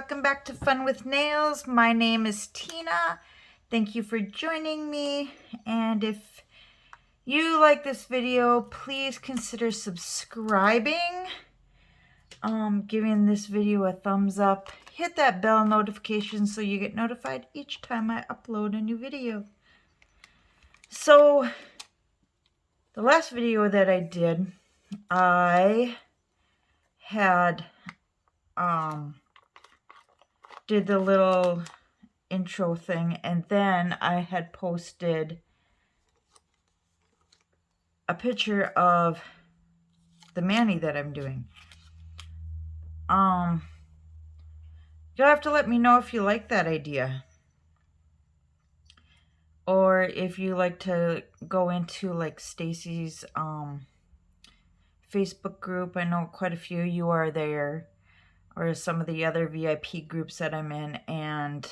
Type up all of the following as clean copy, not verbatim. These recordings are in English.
welcome back to Fun with Nails. My name is Tina. Thank you for joining me. And if you like this video, please consider subscribing, giving this video a thumbs up, hit that bell notification so you get notified each time I upload a new video. So the last video that I did, I had did the little intro thing, and then I had posted a picture of the mani that I'm doing. You'll have to let me know if you like that idea, or if you like to go into like Stacey's Facebook group. I know quite a few of you are there, or some of the other VIP groups that I'm in, and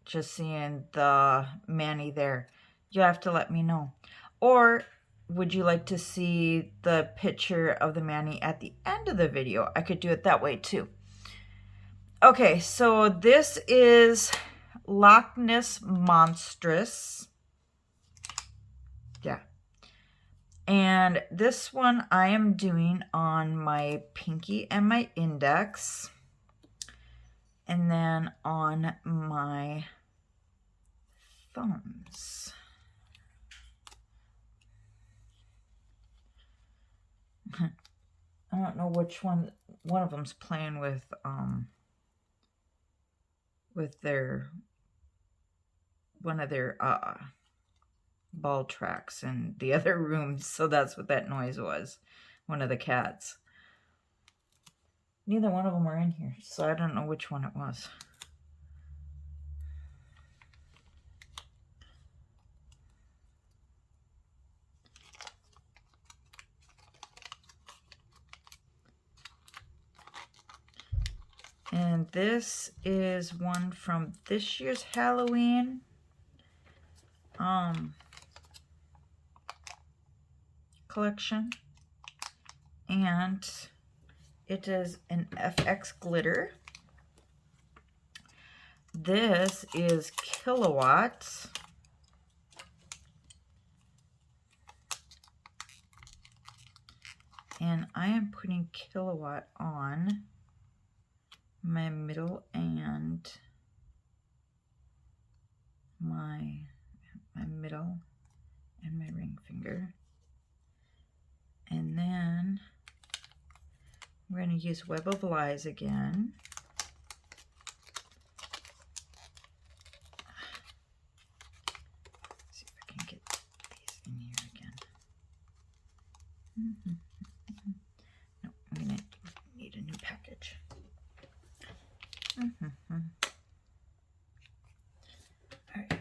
just seeing the mani there. You have to let me know. Or would you like to see the picture of the mani at the end of the video? I could do it that way too. Okay, so this is Loch Ness Monstress. Yeah. And this one I am doing on my pinky and my index. And then on my thumbs. I don't know which one of them's playing with their one of their ball tracks in the other room, so that's what that noise was. One of the cats. Neither one of them are in here, so I don't know which one it was. And this is one from this year's Halloween. Collection. And it is an FX glitter. This is Kilowatt. And I am putting Kilowatt on my middle and my middle and my ring finger. And then we're going to use Web of Lies again. Let's see if I can get these in here again. No, I'm going to need a new package. All right.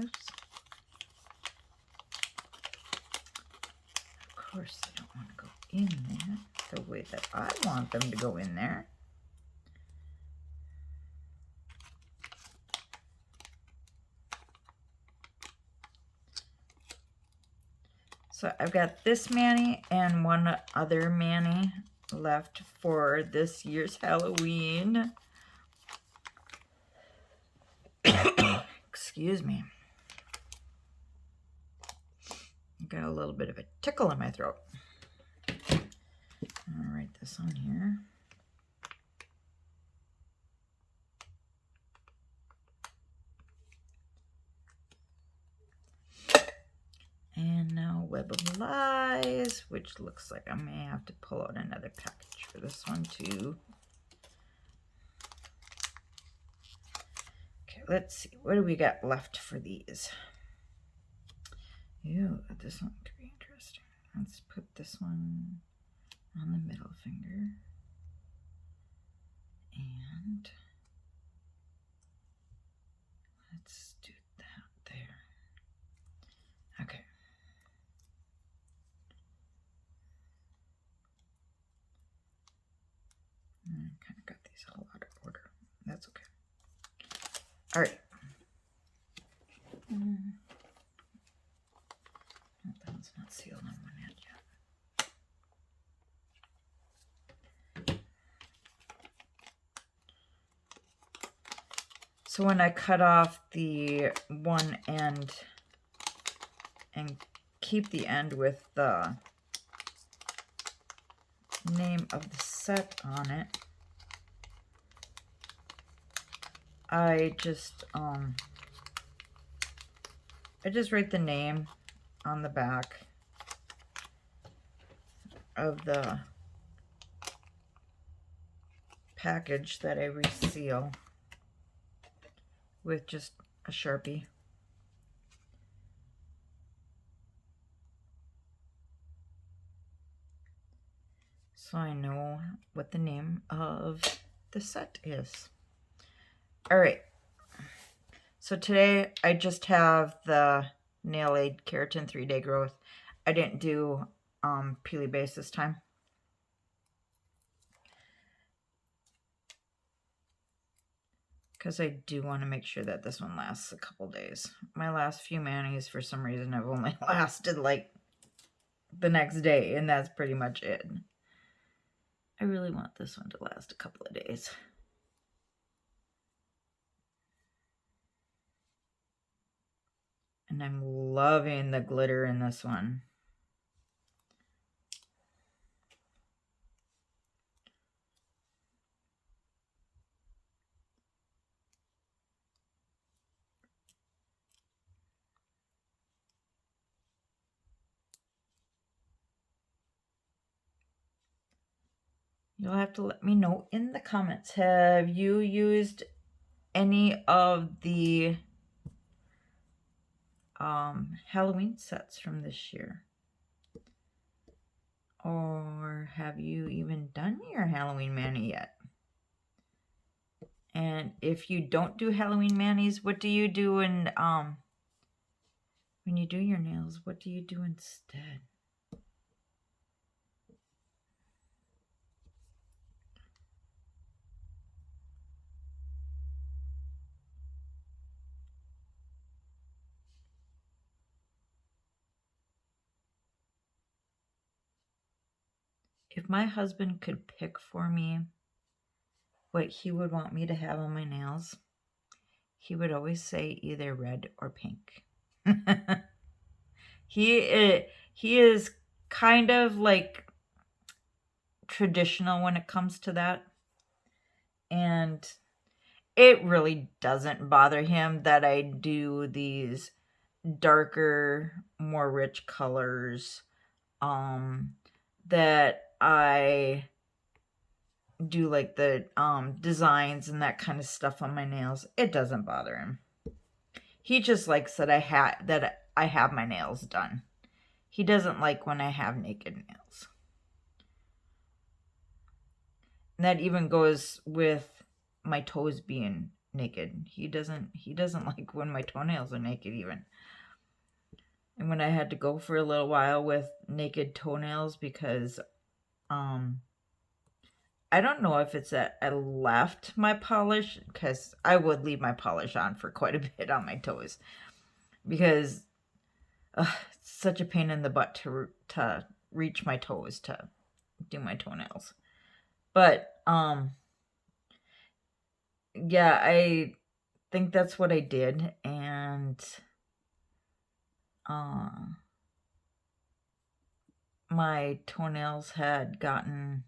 Oops. Of course, they don't want to go in there the way that I want them to go in there. So I've got this mani and one other mani left for this year's Halloween. Excuse me. Got a little bit of a tickle in my throat. I'll write this on here. And now Web of Lies, which looks like I may have to pull out another package for this one too. Okay, let's see. What do we got left for these? Ew, this one could be interesting. Let's put this one on the middle finger. And let's do that there. Okay. I kind of got these all out of order. That's okay. All right. seal them in yet. So when I cut off the one end and keep the end with the name of the set on it, I just write the name on the back of the package that I reseal with just a Sharpie. So I know what the name of the set is. All right. So today I just have the Nail Aid Keratin 3-Day Growth. I didn't do Peely Base this time. Because I do want to make sure that this one lasts a couple days. My last few manis, for some reason, have only lasted like the next day, and that's pretty much it. I really want this one to last a couple of days. And I'm loving the glitter in this one. You'll have to let me know in the comments. Have you used any of the Halloween sets from this year? Or have you even done your Halloween mani yet? And if you don't do Halloween manis, what do you do when you do your nails? What do you do instead? If my husband could pick for me what he would want me to have on my nails, he would always say either red or pink. He is kind of like traditional when it comes to that. And it really doesn't bother him that I do these darker, more rich colors, that I do like the designs and that kind of stuff on my nails. It doesn't bother him. He just likes that I have my nails done. He doesn't like when I have naked nails. And that even goes with my toes being naked. He doesn't like when my toenails are naked even. And when I had to go for a little while with naked toenails because I don't know if it's that I left my polish, because I would leave my polish on for quite a bit on my toes, because it's such a pain in the butt to reach my toes to do my toenails. But yeah, I think that's what I did, and my toenails had gotten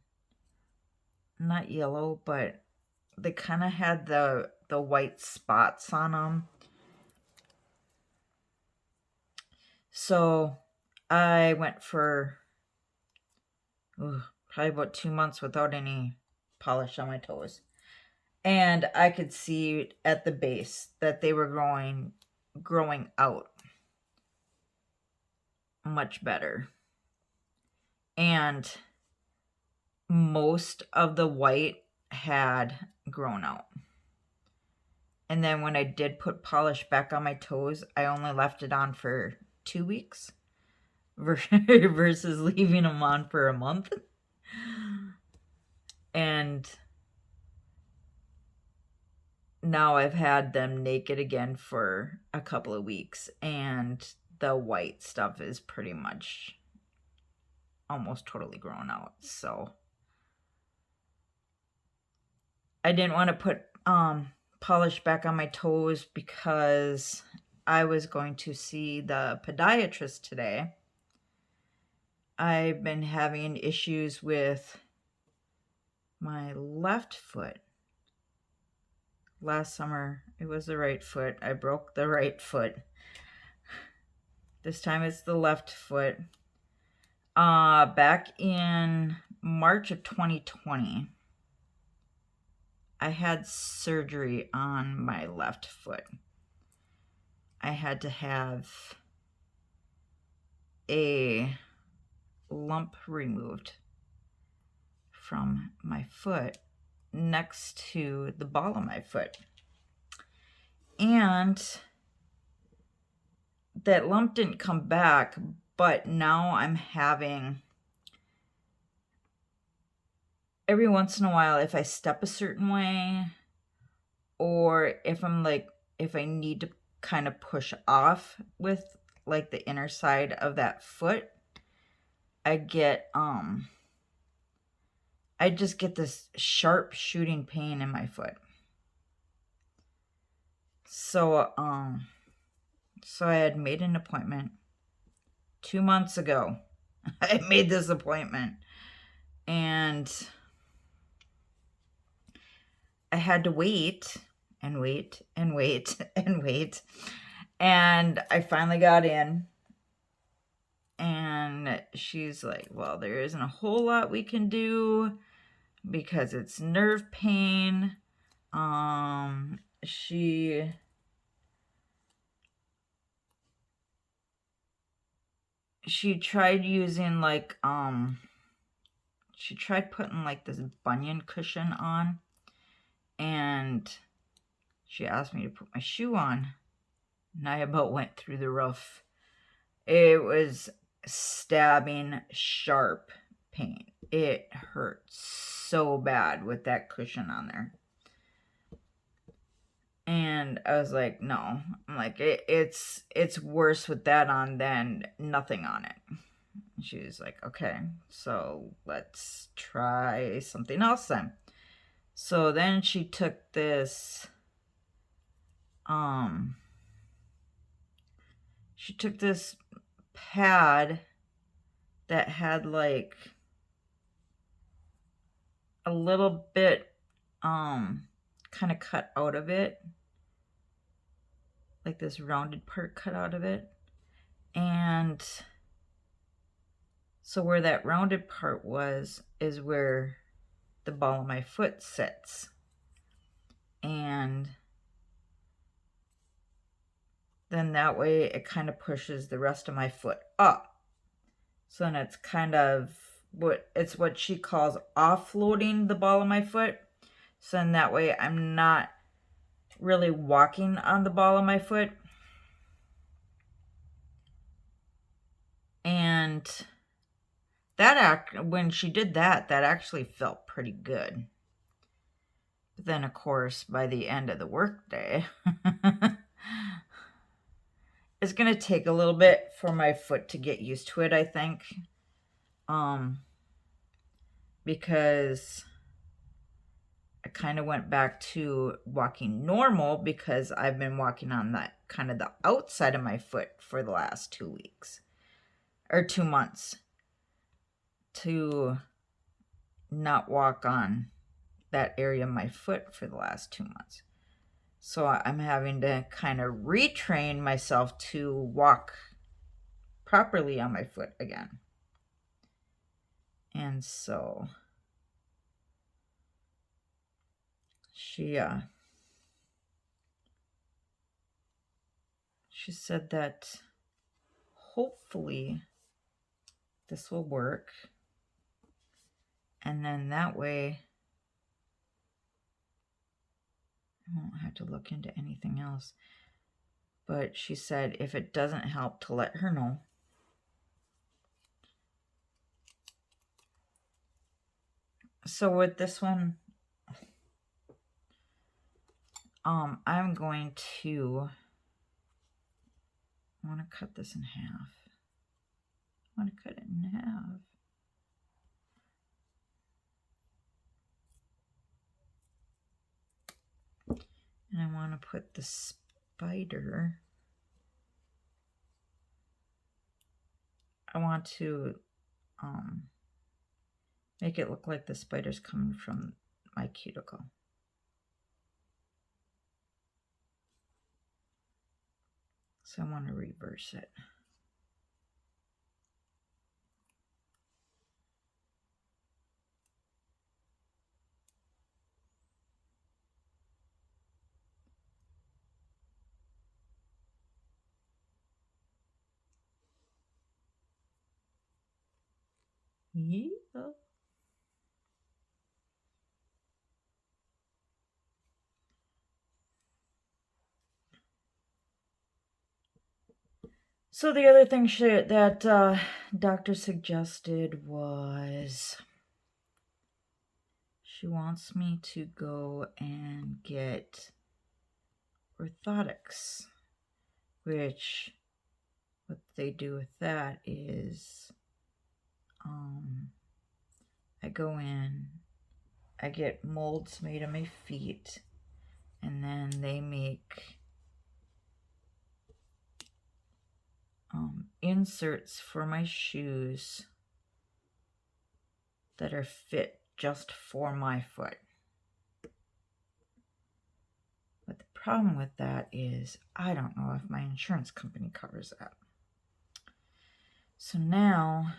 not yellow, but they kind of had the white spots on them. So I went for probably about 2 months without any polish on my toes. And I could see at the base that they were growing out much better. And most of the white had grown out. And then when I did put polish back on my toes, I only left it on for 2 weeks versus leaving them on for a month. And now I've had them naked again for a couple of weeks, and the white stuff is pretty much almost totally grown out. So I didn't want to put polish back on my toes because I was going to see the podiatrist today. I've been having issues with my left foot. Last summer, it was the right foot. I broke the right foot. This time it's the left foot. Back in March of 2020, I had surgery on my left foot. I had to have a lump removed from my foot next to the ball of my foot. And that lump didn't come back, but now I'm having, every once in a while, if I step a certain way, or if I'm like, if I need to kind of push off with like the inner side of that foot, I just get this sharp shooting pain in my foot. So I had made an appointment 2 months ago. I made this appointment and I had to wait and wait and wait and wait. And I finally got in. And she's like, well, there isn't a whole lot we can do because it's nerve pain. She tried using like, she tried putting like this bunion cushion on, and she asked me to put my shoe on, and I about went through the roof. It was stabbing sharp pain. It hurt so bad with that cushion on there. And I was like, no. I'm like, it's worse with that on than nothing on it. And she was like, okay, so let's try something else then. So then she took this, pad that had like a little bit, kind of cut out of it. Like this rounded part cut out of it. And so where that rounded part was is where the ball of my foot sits. And then that way it kind of pushes the rest of my foot up. So then it's kind of what she calls offloading the ball of my foot. So then that way I'm not really walking on the ball of my foot. And when she did that actually felt pretty good. But then, of course, by the end of the workday, it's going to take a little bit for my foot to get used to it, I think. Because I kind of went back to walking normal because I've been walking on that kind of the outside of my foot for the last 2 weeks or 2 months, to not walk on that area of my foot for the last 2 months. So I'm having to kind of retrain myself to walk properly on my foot again. And so she said that hopefully this will work. And then that way I won't have to look into anything else. But she said if it doesn't help, to let her know. So with this one, I'm going to, I want to cut this in half. I want to cut it in half. And I want to put the spider. I want to make it look like the spider's coming from my cuticle. So I want to reverse it. Yeah. So the other thing that doctor suggested was she wants me to go and get orthotics, which what they do with that is I go in, I get molds made of my feet, and then they make inserts for my shoes that are fit just for my foot. But the problem with that is I don't know if my insurance company covers that. So now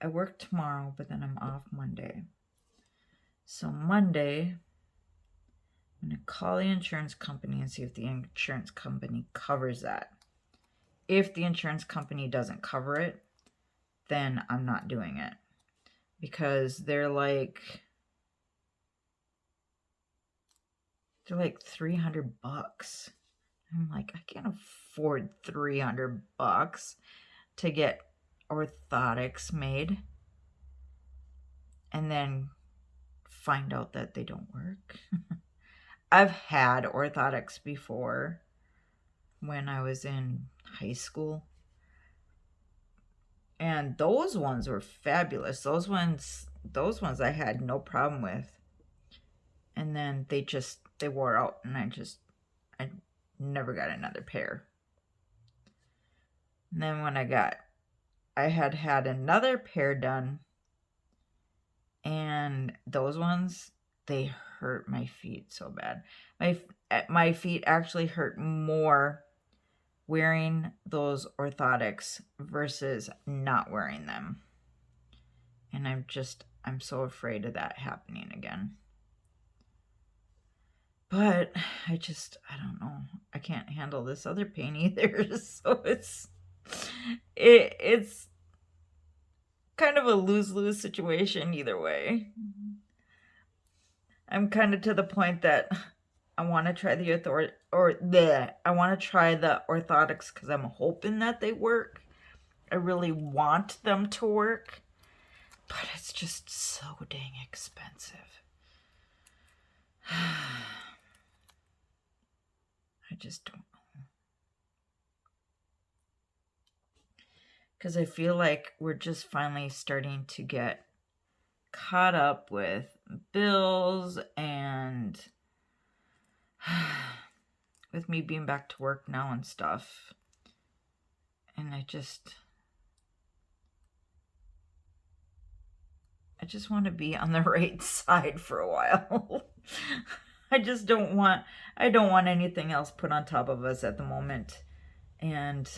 I work tomorrow, but then I'm off Monday. So Monday, I'm going to call the insurance company and see if the insurance company covers that. If the insurance company doesn't cover it, then I'm not doing it. Because they're like $300. I'm like, I can't afford $300 to get orthotics made and then find out that they don't work. I've had orthotics before when I was in high school, and those ones were fabulous. Those ones I had no problem with. And then they wore out, and I never got another pair. And then when I had another pair done, and those ones, they hurt my feet so bad. My feet actually hurt more wearing those orthotics versus not wearing them. And I'm so afraid of that happening again. But I don't know. I can't handle this other pain either. So it's kind of a lose-lose situation either way. I'm kind of to the point that I want to try the orthotics because I'm hoping that they work. I really want them to work, but it's just so dang expensive. I just don't know. Because I feel like we're just finally starting to get caught up with bills and with me being back to work now and stuff. And I just want to be on the right side for a while. I don't want anything else put on top of us at the moment. And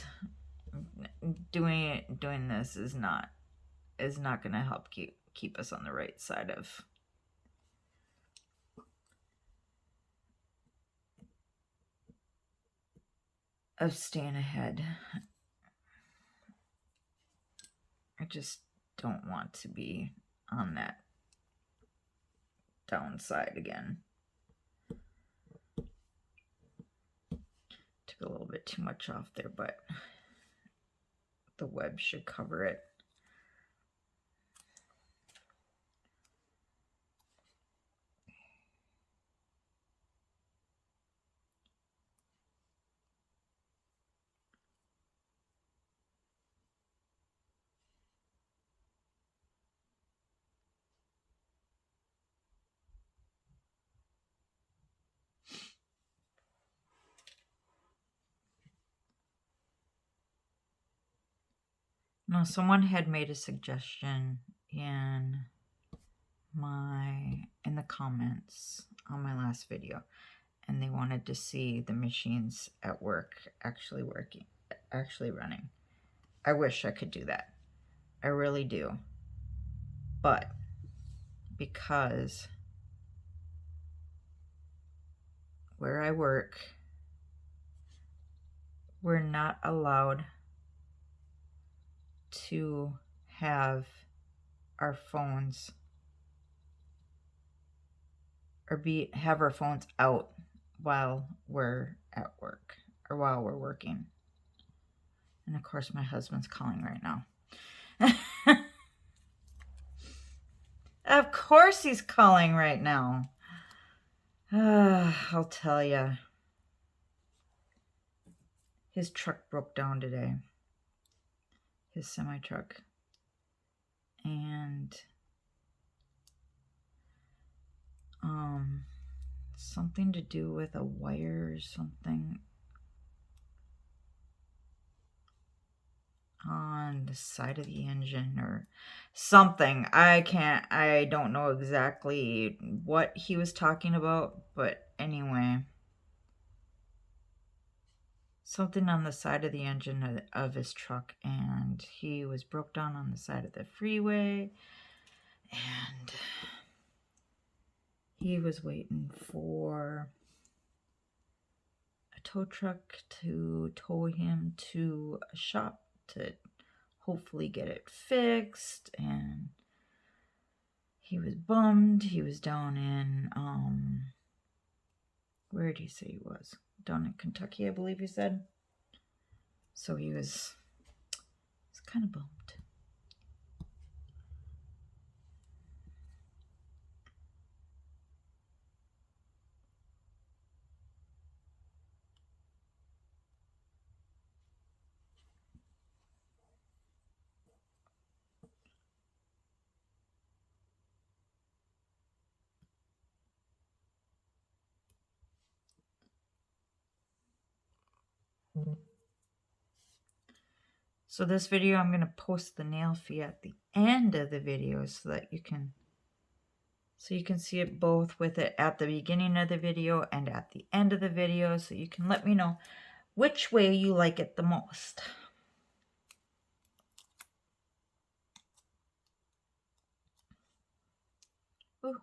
doing this is not going to help keep us on the right side of staying ahead. I just don't want to be on that downside again. Took a little bit too much off there, but the web should cover it. No, someone had made a suggestion in the comments on my last video, and they wanted to see the machines at work actually running. I wish I could do that. I really do. But because where I work, we're not allowed to have our phones or have our phones out while we're at work or while we're working. And of course, my husband's calling right now. Of course he's calling right now. I'll tell you. His truck broke down today. His semi-truck. And something to do with a wire or something on the side of the engine or something. I don't know exactly what he was talking about, but anyway, something on the side of the engine of his truck, and he was broke down on the side of the freeway, and he was waiting for a tow truck to tow him to a shop to hopefully get it fixed, and he was bummed. He was down in where did he say he was? Down in Kentucky, I believe he said. So he was kind of bummed. So this video, I'm going to post the nail fee at the end of the video so that you can see it both with it at the beginning of the video and at the end of the video, so you can let me know which way you like it the most. Ooh.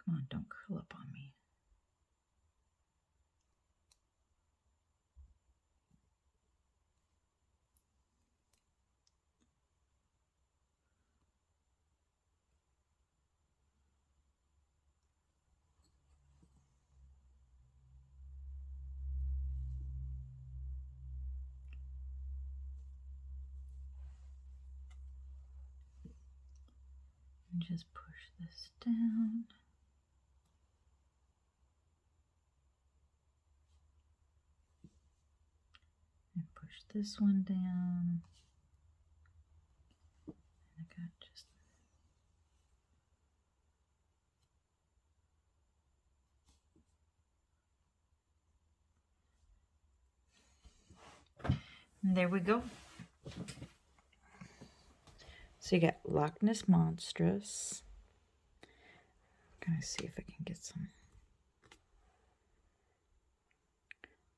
Come on, don't curl up on me. And just push this down. And push this one down. And I got just and there we go. So you got Loch Ness Monstress. I'm gonna see if I can get some.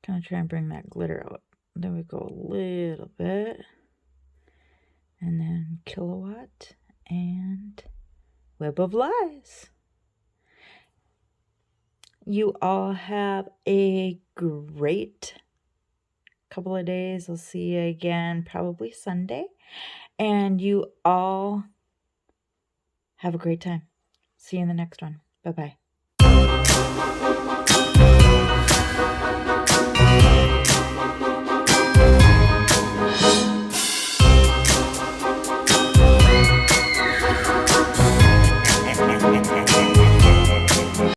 Gonna try and bring that glitter out. Then we go a little bit. And then Kilowatt and Web of Lies. You all have a great couple of days. I'll see you again probably Sunday. And you all have a great time. See you in the next one. Bye-bye.